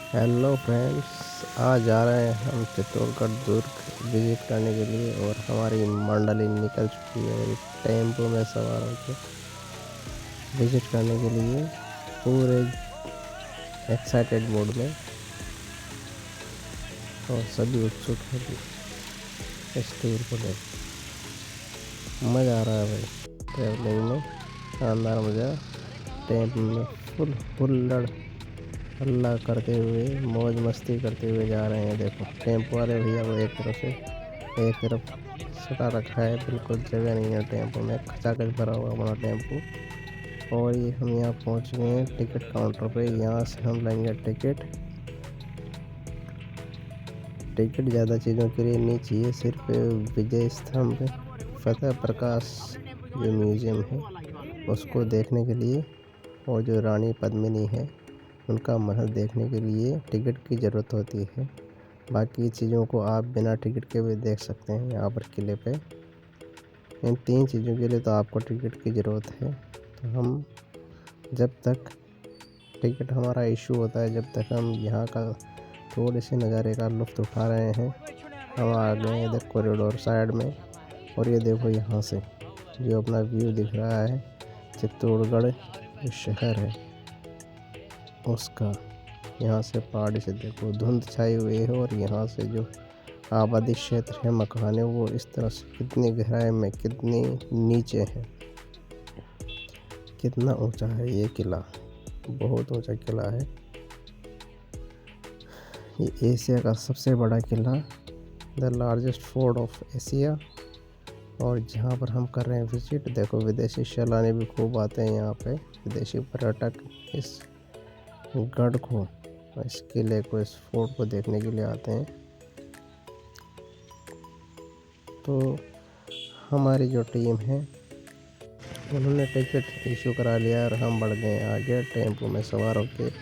Hello friends, आज जा रहे हैं हम चित्तौड़गढ़ दुर्ग विजिट करने के लिए और हमारी मंडली निकल चुकी है टेम्पो में सवार होकर विजिट करने के लिए पूरे एक्साइटेड मूड में। और सभी उत्सुक हैं इस टूर को लेकर। मज़ा आ रहा है भाई, ट्रैवलिंग में शानदार मज़ा। टेम्पो में फुल हुल्लड़ हल्ला करते हुए मौज मस्ती करते हुए जा रहे हैं। देखो टेम्पो वाले भैया को एक तरफ सटा रखा है, बिल्कुल जगह नहीं है टेम्पो में, खचाखच भरा हुआ हमारा टेम्पो। और ये हम यहाँ पहुँच गए हैं टिकट काउंटर पे। यहाँ से हम लेंगे टिकट। ज़्यादा चीज़ों के लिए नहीं चाहिए, सिर्फ विजय स्तंभ फतेह प्रकाश जो म्यूज़ियम है उसको देखने के लिए, और जो रानी पद्मिनी है उनका महल देखने के लिए टिकट की ज़रूरत होती है। बाकी चीज़ों को आप बिना टिकट के भी देख सकते हैं यहाँ पर किले पे। इन 3 चीज़ों के लिए तो आपको टिकट की ज़रूरत है। तो हम जब तक टिकट हमारा इशू होता है, जब तक हम यहाँ का थोड़े से नज़ारे का लुत्फ़ उठा रहे हैं। हम आ गए इधर कॉरिडोर साइड में, और ये देखो यहाँ से जो अपना व्यू दिख रहा है चित्तौड़गढ़ जो शहर है उसका। यहाँ से पहाड़ी से देखो धुंध छाई हुई है, और यहाँ से जो आबादी क्षेत्र है, मकान है, वो इस तरह से कितनी गहराई में, कितनी नीचे है, कितना ऊंचा है ये किला। बहुत ऊंचा किला है ये, एशिया का सबसे बड़ा किला, the largest fort of Asia. और जहाँ पर हम कर रहे हैं विजिट, देखो विदेशी सैलानी भी खूब आते हैं यहाँ पे। विदेशी पर्यटक इस गढ़ को, इस किले को, इस फोर्ट को देखने के लिए आते हैं। तो हमारी जो टीम है उन्होंने टिकट इशू करा लिया और हम बढ़ गए आगे टेम्पो में सवार होकर,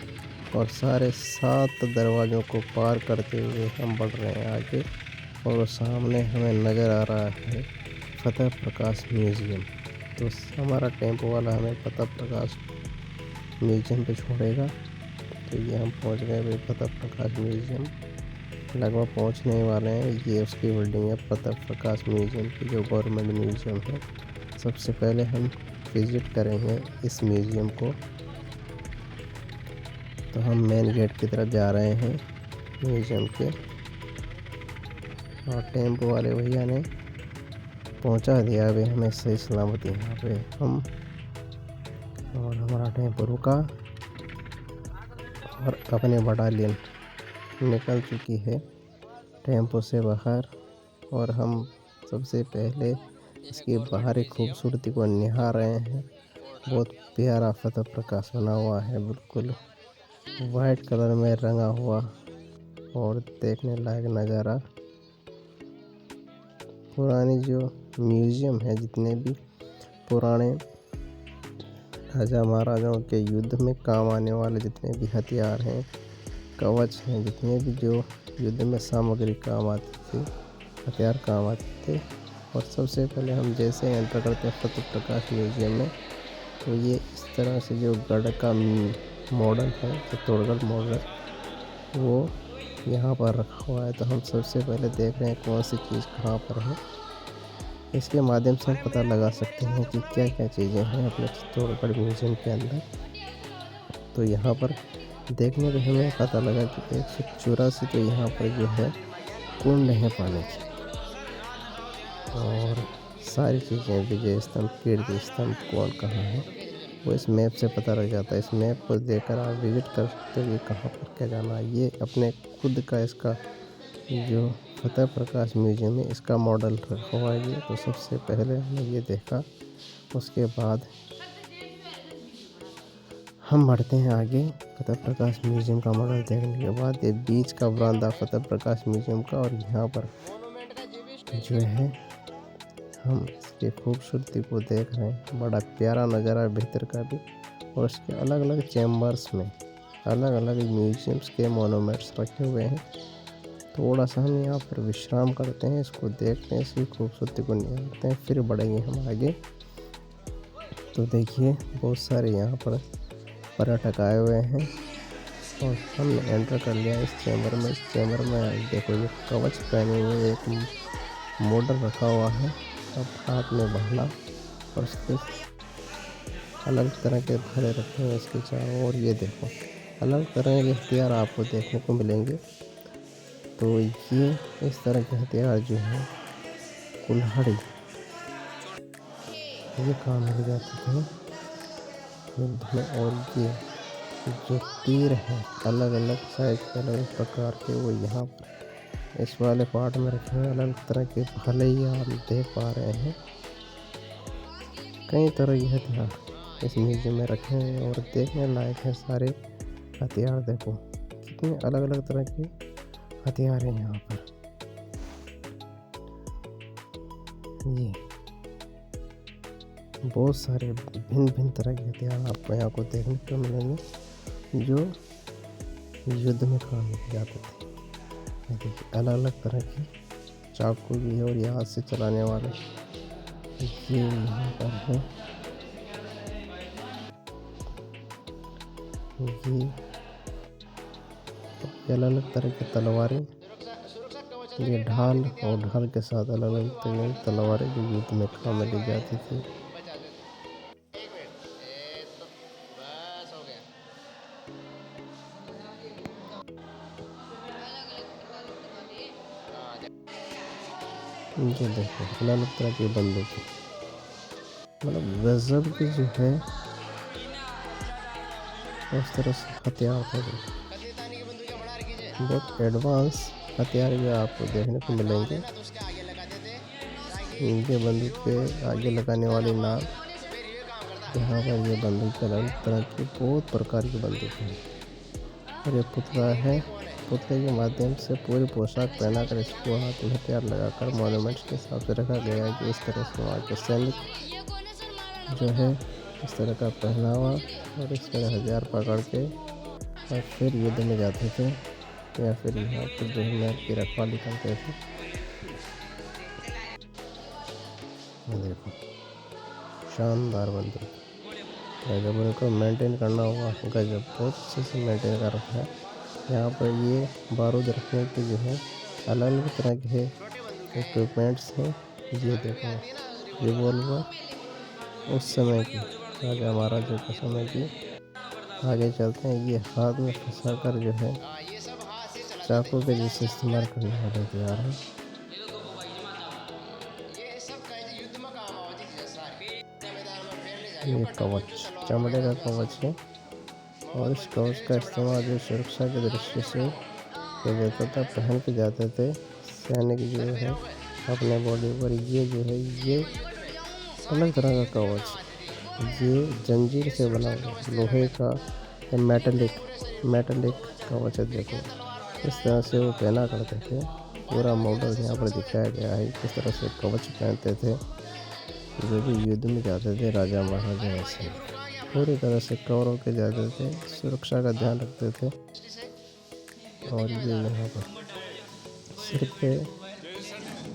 और सारे 7 दरवाज़ों को पार करते हुए हम बढ़ रहे हैं आगे। और सामने हमें नज़र आ रहा है फतेह प्रकाश म्यूज़ियम। तो हमारा टेम्पो वाला हमें फतेह प्रकाश म्यूज़ियम पे छोड़ेगा। तो ये हम पहुंच गए भाई फतेह प्रकाश म्यूज़ियम, लगभग पहुंचने वाले हैं। ये उसकी बिल्डिंग है फतेह प्रकाश म्यूज़ियम की, जो गवर्नमेंट म्यूज़ियम है। सबसे पहले हम विज़िट करेंगे इस म्यूज़ियम को। तो हम मेन गेट की तरफ जा रहे हैं म्यूज़ियम के, और टेम्पो वाले भैया ने पहुंचा दिया अभी हमें सही सलामत यहाँ पे। हम और हमारा टेम्पो रुका और अपने बटालियन निकल चुकी है टेम्पो से बाहर। और हम सबसे पहले इसकी बाहरी खूबसूरती को निहार रहे हैं। बहुत प्यारा फतेह प्रकाश बना हुआ है, बिल्कुल वाइट कलर में रंगा हुआ, और देखने लायक नज़ारा। पुरानी जो म्यूज़ियम है, जितने भी पुराने राजा महाराजाओं के युद्ध में काम आने वाले जितने भी हथियार हैं, कवच हैं, जितने भी जो युद्ध में सामग्री काम आती थी, हथियार काम आते थे। और सबसे पहले हम जैसे एंटर करते हैं फतेह प्रकाश म्यूज़ियम में, तो ये इस तरह से जो गढ़ का मॉडल है, चित्तौड़गढ़ मॉडल, वो यहाँ पर रखा हुआ है। तो हम सबसे पहले देख रहे हैं कौन सी चीज़ कहाँ पर है। इसके माध्यम से हम पता लगा सकते हैं कि क्या क्या चीज़ें हैं अपने चित्तौड़गढ़ म्यूज़ियम के अंदर। तो यहाँ पर देखने को हमें पता लगा कि 184 तो यहाँ पर जो है कुंड है पानी की, और सारी चीज़ें विजय स्तंभ, कीर्ति स्तंभ कौन कहाँ है वो इस मैप से पता लग जाता है। इस मैप को देखकर आप विजिट कर सकते हो कि कहाँ पर क्या जाना है। ये अपने खुद का इसका जो फतेह प्रकाश म्यूज़ियम में इसका मॉडल रखा हुआ है ये। तो सबसे पहले हमने ये देखा, उसके बाद हम बढ़ते हैं आगे फतेह प्रकाश म्यूज़ियम का मॉडल देखने के बाद। ये बीच का बरामदा फतेह प्रकाश म्यूज़ियम का, और यहाँ पर जो है हम इसकी खूबसूरती को देख रहे हैं। बड़ा प्यारा नज़ारा भीतर का भी, और इसके अलग अलग चैम्बर्स में अलग अलग म्यूज़ियम्स के मोनूमेंट्स रखे हुए हैं। थोड़ा सा हम यहाँ पर विश्राम करते हैं, इसको देखते हैं, इसकी खूबसूरती को निहारते हैं, फिर बढ़ेंगे हम आगे। तो देखिए बहुत सारे यहाँ पर पर्यटक आए हुए हैं, और हमने एंटर कर लिया इस चैम्बर में। इस चैम्बर में देखो ये कवच पहने हुए एक मॉडल रखा हुआ है, अब हाथ में भाला और उसके अलग तरह के घड़े रखे हुए इसके चारों ओर। ये देखो अलग तरह के हथियार आपको देखने को मिलेंगे। तो ये इस तरह के हथियार जो है कुल्हाड़ी, ये काम मिल जाते थे युद्ध में। और ये जो तीर है अलग अलग साइज के, अलग अलग प्रकार के, वो यहाँ पर इस वाले पार्ट में रखे हुए अलग तरह के भाले ही आप देख पा रहे हैं। कई तरह के हथियार इस म्यूजियम में रखे हैं और देखने लायक है सारे हथियार। देखो कितने अलग अलग तरह के हथियार हैं यहाँ पर। ये बहुत सारे भिन्न भिन्न तरह के हथियार आपको यहाँ को देखने को मिलेंगे जो युद्ध में काम किए जाते थे। ये देखिए अलग अलग तरह के चाकू भी है और ये हाथ से चलाने वाले ये यहाँ पर है। ये अलग अलग तरह की तलवारें, ये ढाल और ढाल के साथ अलग अलग तरह की तलवारें जो युद्ध में काम में ली जाती थी। ये देखो अलग अलग तरह की बंदूक, मतलब गजब की जो है उस तरह से हथियार थे। बहुत एडवांस हथियार भी आपको देखने को मिलेंगे। ये बंदूक के आगे लगाने वाली नाल, यहाँ पर ये बंदूक अलग तरह की बहुत प्रकार की बंदूक है। और ये पुतला है, पुतले के माध्यम से पूरी पोशाक पहनाकर इसको हाथ में हथियार लगाकर मॉन्यूमेंट्स के हिसाब से रखा गया है कि इस तरह से वहाँ के सैनिक जो है इस तरह का पहनावा और इस तरह हथियार पकड़ के और फिर युद्ध में जाते थे या फिर यहाँ पर जो है महल की रखवाली करते थे। देखो शानदार बंदूक, जब उनको मेंटेन करना होगा गजब, बहुत अच्छे से मेंटेन कर रखा है। यहाँ पर ये बारूद रखने के जो है अलग अलग तरह के इक्विपमेंट्स हैं। ये देखो रिवॉल्वर उस समय की, राजा महाराजा के समय की। आगे चलते हैं, ये हाथ में फंसा कर जो है चाकू के जैसे इस्तेमाल करने वाले हथियार हैं। ये कवच चमड़े का कवच है और इस कवच का इस्तेमाल जो सुरक्षा के दृष्टि से किया जाता था, पहन के जाते थे सैनिक जो है अपने बॉडी पर। ये जो है ये अलग तरह का कवच, ये जंजीर से बना हुआ लोहे का मेटलिक कवच है। देखो इस तरह से वो पहना करते थे। पूरा मॉडल यहाँ पर दिखाया गया है किस तरह से कवच पहनते थे जो भी युद्ध में जाते थे राजा महाराजा। ऐसे पूरी तरह से कवर होकर जाते थे, सुरक्षा का ध्यान रखते थे। और ये यहाँ पर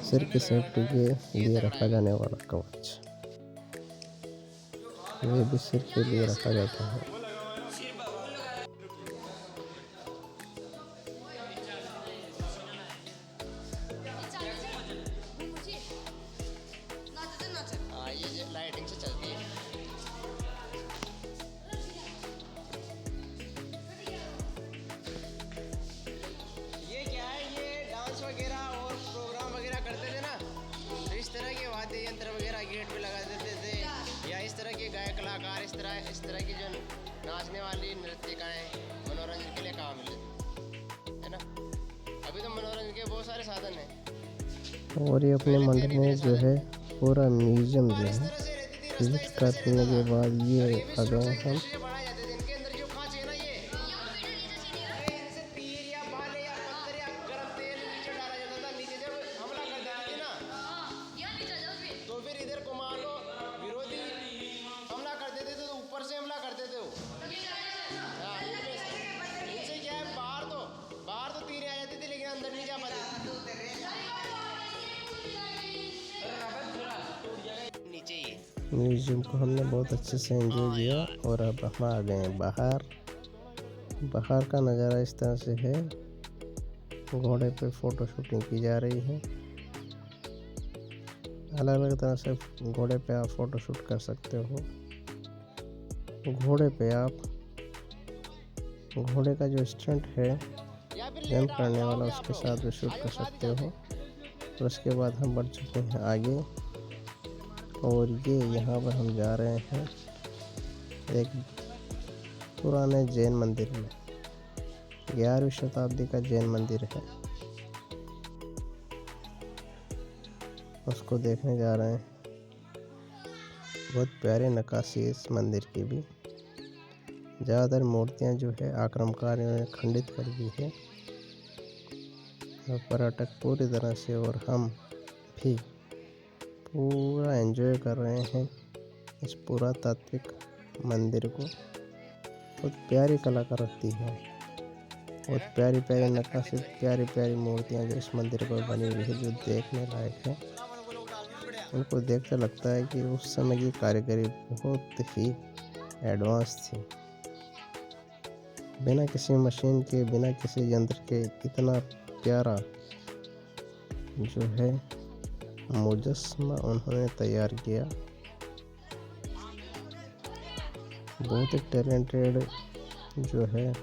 सिर की सेफ्टी के लिए रखा जाने वाला कवच, ये भी सिर के लिए रखा जाता है। वगैरह और प्रोग्राम वगैरह करते थे ना, तो इस तरह के वाद्य यंत्र वगैरह गेट पे लगा देते थे, या इस तरह के गायक कलाकार इस तरह की जो नाचने वाली नृत्यकाएं मनोरंजन के लिए काम मिलते है ना। अभी तो मनोरंजन के बहुत सारे साधन हैं। और ये अपने मंदिर में जो है पूरा म्यूजियम जो है विजिट करने के बाद ये आ गए हम। म्यूजियम को हमने बहुत अच्छे से एंजॉय किया और अब हम आ गए हैं बाहर। बाहर का नज़ारा इस तरह से है। घोड़े पे फ़ोटो शूटिंग की जा रही है। अलग अलग तरह से घोड़े पे आप फ़ोटो शूट कर सकते हो। घोड़े पे आप घोड़े का जो स्टंट है जंप करने वाला, उसके साथ भी शूट कर सकते हो। और उसके बाद हम बढ़ चुके हैं आगे, और ये यहाँ पर हम जा रहे हैं एक पुराने जैन मंदिर में। 11वीं शताब्दी का जैन मंदिर है, उसको देखने जा रहे हैं। बहुत प्यारे नक्काशी इस मंदिर की भी। ज़्यादातर मूर्तियाँ जो है आक्रमणकारियों ने खंडित कर दी है। और पर्यटक पूरी तरह से और हम भी पूरा एंजॉय कर रहे हैं इस पुरातात्विक मंदिर को। बहुत प्यारी कलाकृति है, बहुत प्यारी प्यारी नक्काशी, प्यारी प्यारी मूर्तियाँ जो इस मंदिर पर बनी हुई है, जो देखने लायक है। उनको देखकर लगता है कि उस समय की कारीगरी बहुत ही एडवांस थी। बिना किसी मशीन के, बिना किसी यंत्र के इतना प्यारा जो है मुजस्समा उन्होंने तैयार किया। बहुत ही टैलेंटेड जो है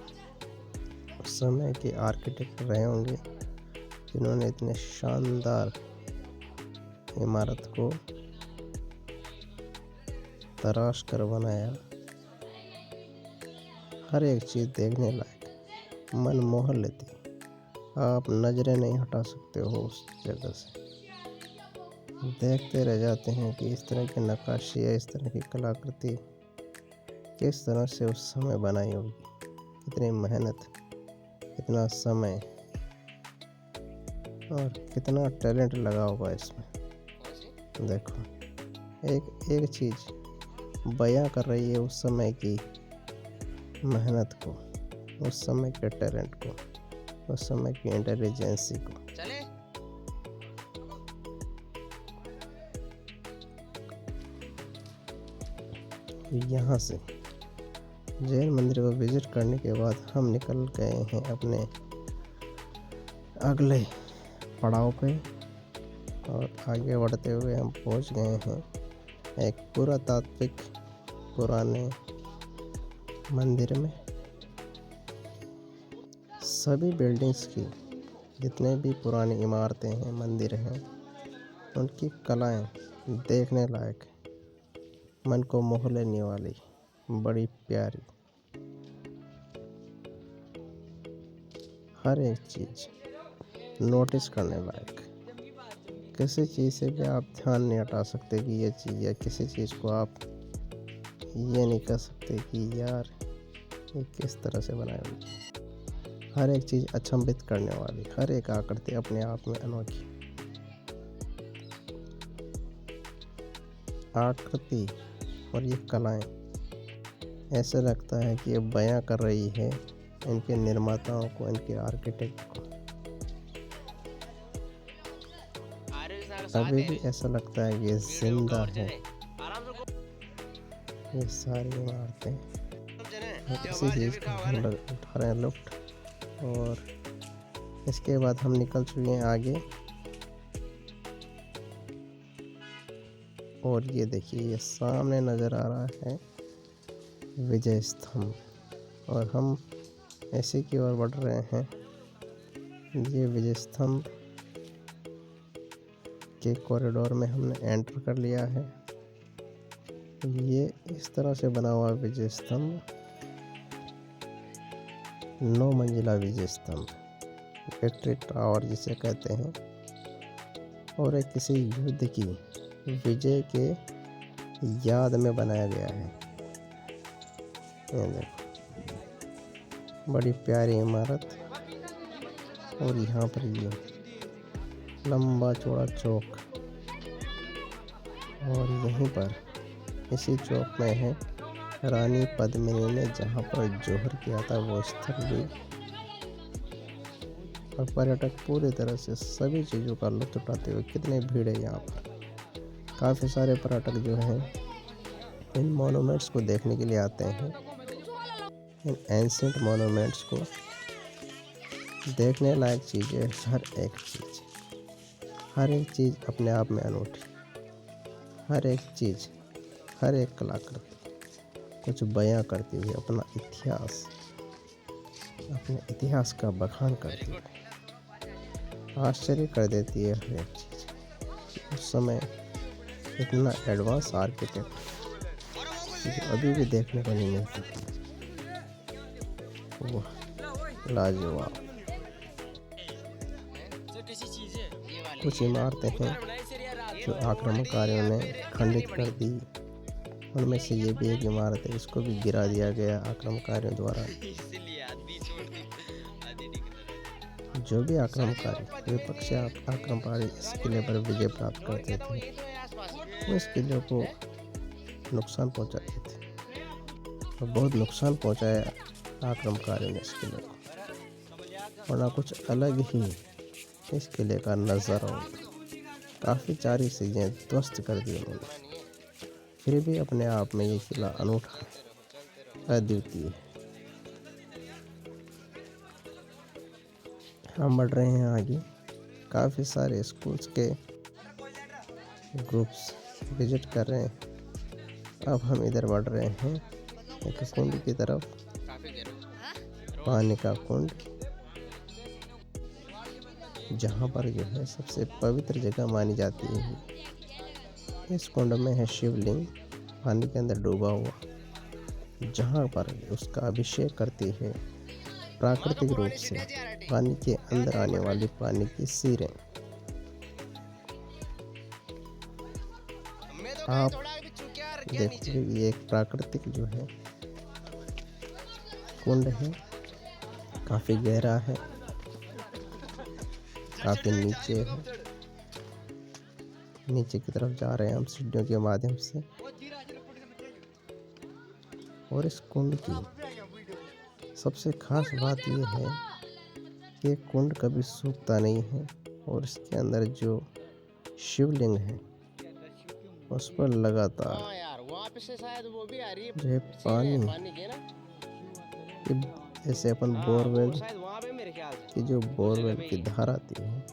उस समय के आर्किटेक्ट रहे होंगे, जिन्होंने इतने शानदार इमारत को तराश कर बनाया। हर एक चीज़ देखने लायक, मन मोह लेती। आप नज़रें नहीं हटा सकते हो उस जगह से। देखते रह जाते हैं कि इस तरह की नक्काशी या इस तरह की कलाकृति किस तरह से उस समय बनाई होगी। कितनी मेहनत, कितना समय और कितना टैलेंट लगा होगा इसमें। देखो, एक चीज़ बयां कर रही है उस समय की मेहनत को, उस समय के टैलेंट को, उस समय की इंटेलिजेंसी को। चले यहाँ से जैन मंदिर को विजिट करने के बाद हम निकल गए हैं अपने अगले पड़ाव पे, और आगे बढ़ते हुए हम पहुँच गए हैं एक पुरातात्विक पुराने मंदिर में। सभी बिल्डिंग्स की, जितने भी पुरानी इमारतें हैं, मंदिर हैं, उनकी कलाएं देखने लायक, मन को मोह लेने वाली, बड़ी प्यारी। हर एक चीज़ नोटिस करने लायक। किसी चीज़ से भी आप ध्यान नहीं हटा सकते कि ये चीज़, या किसी चीज़ को आप ये नहीं कह सकते कि यार ये किस तरह से बनाई हुई। हर एक चीज़ अचंभित करने वाली, हर एक आकृति अपने आप में अनोखी। आकृति और ये कलाएं, ऐसा लगता है कि ये बयां कर रही है इनके निर्माताओं को, इनके आर्किटेक्ट को। अभी भी ऐसा लगता है कि ये जिंदा है। ये सारी इमारतें किसी चीज़ का उठा रहे हैं लुफ्त। और इसके बाद हम निकल चुके हैं आगे, और ये देखिए, ये सामने नज़र आ रहा है विजय स्तंभ, और हम इसी की ओर बढ़ रहे हैं। ये विजय स्तंभ के कॉरिडोर में हमने एंटर कर लिया है। ये इस तरह से बना हुआ विजय स्तंभ, 9 मंजिला विजय स्तंभ, विक्ट्री टावर जिसे कहते हैं, और एक किसी युद्ध की विजय के याद में बनाया गया है। ये देखो, बड़ी प्यारी इमारत। और यहाँ पर ये लंबा चौड़ा चौक, और यहीं पर इसी चौक में है रानी पद्मिनी ने जहाँ पर जौहर किया था वो स्थल भी। और पर्यटक पूरी तरह से सभी चीज़ों का लुत्फ उठाते हुए, कितनी भीड़ है यहाँ पर। काफ़ी सारे पर्यटक जो हैं इन मॉन्यूमेंट्स को देखने के लिए आते हैं। इन एंशिएंट मोनूमेंट्स को देखने लायक चीज़ें, हर एक चीज़ अपने आप में अनूठी, हर एक चीज़, हर एक कलाकृति कुछ बयां करती हुई अपने इतिहास का बखान करती है। आश्चर्य कर देती है हर एक चीज़। उस समय इतना एडवांस आर्किटेक्ट जो अभी भी देखने को नहीं मिलता, वो लाजवाब। कुछ इमारतें हैं जो आक्रमणकारियों ने खंडित कर दी। उनमें से ये भी एक इमारत है, इसको भी गिरा दिया गया आक्रमणकारियों द्वारा। जो भी आक्रमणकारी, विपक्षी आक्रमणकारी इस किले पर विजय प्राप्त करते थे, वो इस किले को नुकसान पहुंचाते थे और बहुत नुकसान पहुंचाया आक्रमणकारियों ने इस किले को, वरना कुछ अलग ही इस किले का नज़ारा होगा। काफ़ी सारी चीज़ें ध्वस्त कर दी उन्होंने, फिर भी अपने आप में ये किला अनूठा, अद्वितीय है। हम बढ़ रहे हैं आगे। काफ़ी सारे स्कूल्स के ग्रुप्स विजिट कर रहे हैं। अब हम इधर बढ़ रहे हैं एक कुंड की तरफ, पानी का कुंड, जहाँ पर जो है सबसे पवित्र जगह मानी जाती है। इस कुंड में है शिवलिंग पानी के अंदर डूबा हुआ, जहाँ पर उसका अभिषेक करती है प्राकृतिक रूप से पानी के अंदर आने वाली पानी की सीरें। आप देखिए, ये एक प्राकृतिक जो है कुंड है, काफ़ी गहरा है, काफ़ी नीचे है। नीचे की तरफ जा रहे हैं हम सीढ़ियों के माध्यम से। और इस कुंड की सबसे खास बात यह है कि कुंड कभी सूखता नहीं है और इसके अंदर जो शिवलिंग है उस पर लगातार जो है पानी, जैसे अपन बोरवेल की जो बोरवेल की धार आती है,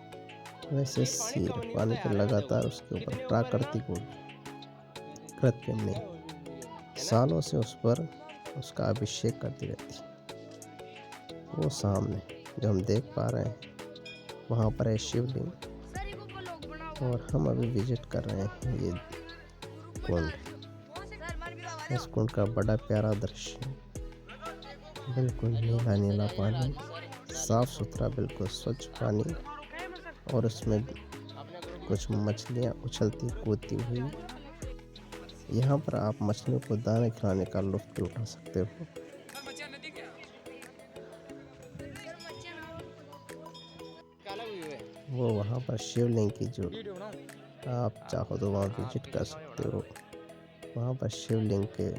वैसे सीर पानी पर लगातार उसके ऊपर प्राकृतिक कृत्रिम नहीं, सालों से उस पर उसका अभिषेक करती रहती है। वो सामने जो हम देख पा रहे हैं वहाँ पर है शिवलिंग, और हम अभी विजिट कर रहे हैं ये कुंड। इस कुंड का बड़ा प्यारा दृश्य, बिल्कुल नीला नीला पानी, साफ सुथरा, बिल्कुल स्वच्छ पानी, और उसमें कुछ मछलियाँ उछलती कूदती हुई। यहाँ पर आप मछलियों को दाना खिलाने का लुत्फ उठा सकते हो। वो वहाँ पर शिवलिंग की जो आप चाहो तो वहाँ विजिट कर सकते हो, वहाँ पर शिवलिंग के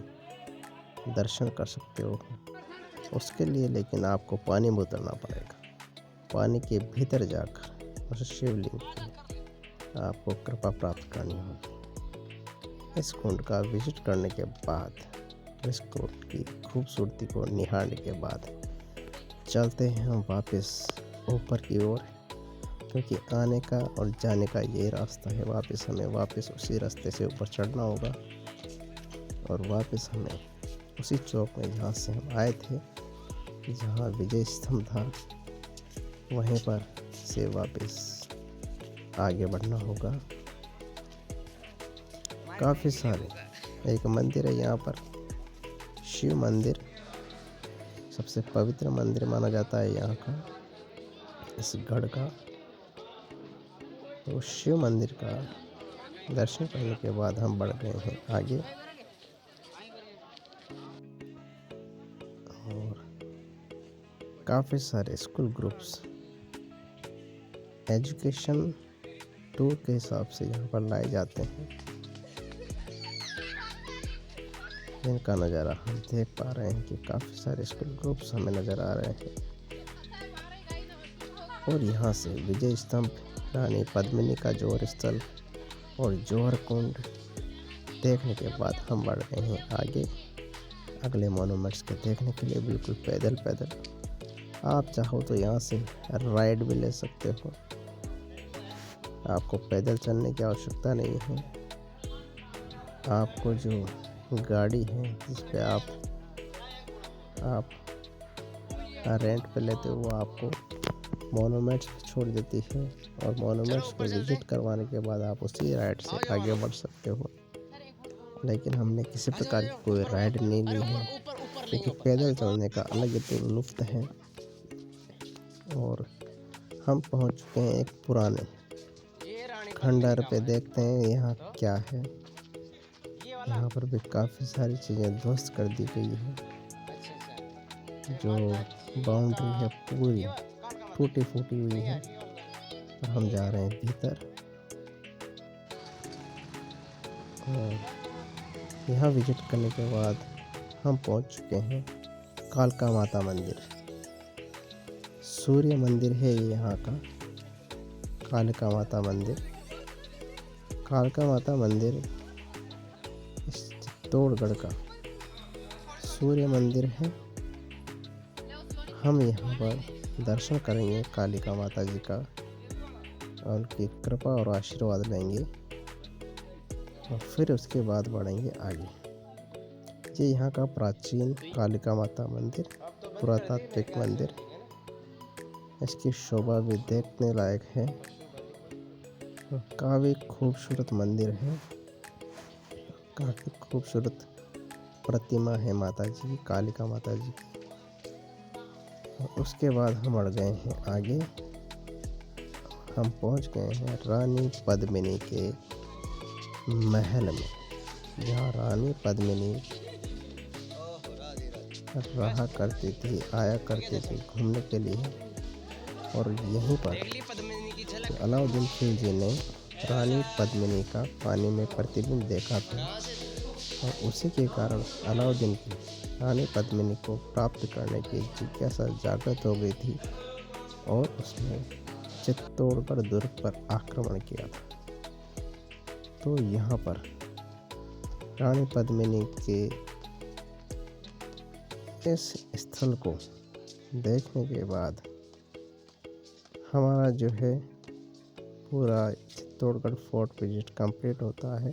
दर्शन कर सकते हो। उसके लिए लेकिन आपको पानी में उतरना पड़ेगा, पानी के भीतर जाकर उस शिवलिंग की आपको कृपा प्राप्त करनी होगी। इस कुंड का विजिट करने के बाद, इस कुंड की खूबसूरती को निहारने के बाद चलते हैं हम वापस ऊपर की ओर, क्योंकि आने का और जाने का ये रास्ता है। हमें वापस उसी रास्ते से ऊपर चढ़ना होगा और वापस हमें उसी चौक में जहाँ से हम आए थे, जहाँ विजय स्तंभ था, वहीं पर से वापस आगे बढ़ना होगा। काफ़ी सारे, एक मंदिर है यहाँ पर, शिव मंदिर, सबसे पवित्र मंदिर माना जाता है यहाँ का, इस गढ़ का। तो शिव मंदिर का दर्शन करने के बाद हम बढ़ गए हैं आगे, और काफ़ी सारे स्कूल ग्रुप्स एजुकेशन टूर के हिसाब से यहाँ पर लाए जाते हैं। इनका नज़ारा हम देख पा रहे हैं कि काफ़ी सारे स्कूल ग्रुप्स हमें नज़र आ रहे हैं। और यहाँ से विजय स्तंभ, रानी पद्मिनी का जौहर स्थल और जौहर कुंड देखने के बाद हम बढ़ रहे हैं आगे। अगले मोनूमेंट्स के देखने के लिए बिल्कुल पैदल पैदल। आप चाहो तो यहाँ से राइड भी ले सकते हो, आपको पैदल चलने की आवश्यकता नहीं है। आपको जो गाड़ी है जिस पे आप रेंट पे लेते हो वो आपको मोनूमेंट्स पे छोड़ देती है, और मोनूमेंट्स पे विजिट करवाने के बाद आप उसी राइड से आगे बढ़ सकते हो। लेकिन हमने किसी प्रकार की कोई राइड नहीं ली है, क्योंकि पैदल चलने का अलग ही तो लुत्फ़ है। और हम पहुंच चुके हैं एक पुराने खंडहर पे। देखते हैं यहाँ क्या है। यहाँ पर भी काफ़ी सारी चीज़ें ध्वस्त कर दी गई है। जो बाउंड्री है पूरी टूटी फूटी हुई है, और हम जा रहे हैं भीतर। और यहाँ विजिट करने के बाद हम पहुँच चुके हैं कालका माता मंदिर। सूर्य मंदिर है ये यहाँ का, कालका माता मंदिर। कालका माता मंदिर इस चित्तौड़गढ़ का सूर्य मंदिर है। हम यहाँ पर दर्शन करेंगे कालिका माता जी का, और उनकी कृपा और आशीर्वाद लेंगे, और फिर उसके बाद बढ़ेंगे आगे। ये यहाँ का प्राचीन कालिका माता मंदिर, पुरातात्विक मंदिर। इसकी शोभा भी देखने लायक है, काफ़ी खूबसूरत मंदिर है। काफ़ी खूबसूरत प्रतिमा है माता जी की, कालिका माता जी की। और उसके बाद हम बढ़ गए हैं आगे। हम पहुंच गए हैं रानी पद्मिनी के महल में, जहाँ रानी पद्मिनी रहा करती थी, आया करती थी घूमने के लिए। और यहीं पर अलाउद्दीन खिलजी ने रानी पद्मिनी का पानी में प्रतिबिंब देखा था, और उसी के कारण अलाउद्दीन की रानी पद्मिनी को प्राप्त करने की जिज्ञासा जागृत हो गई थी, और उसने चित्तौड़गढ़ दुर्ग पर आक्रमण किया था। तो यहाँ पर रानी पद्मिनी के इस स्थल को देखने के बाद हमारा जो है पूरा चित्तौड़गढ़ फोर्ट विजिट कंप्लीट होता है।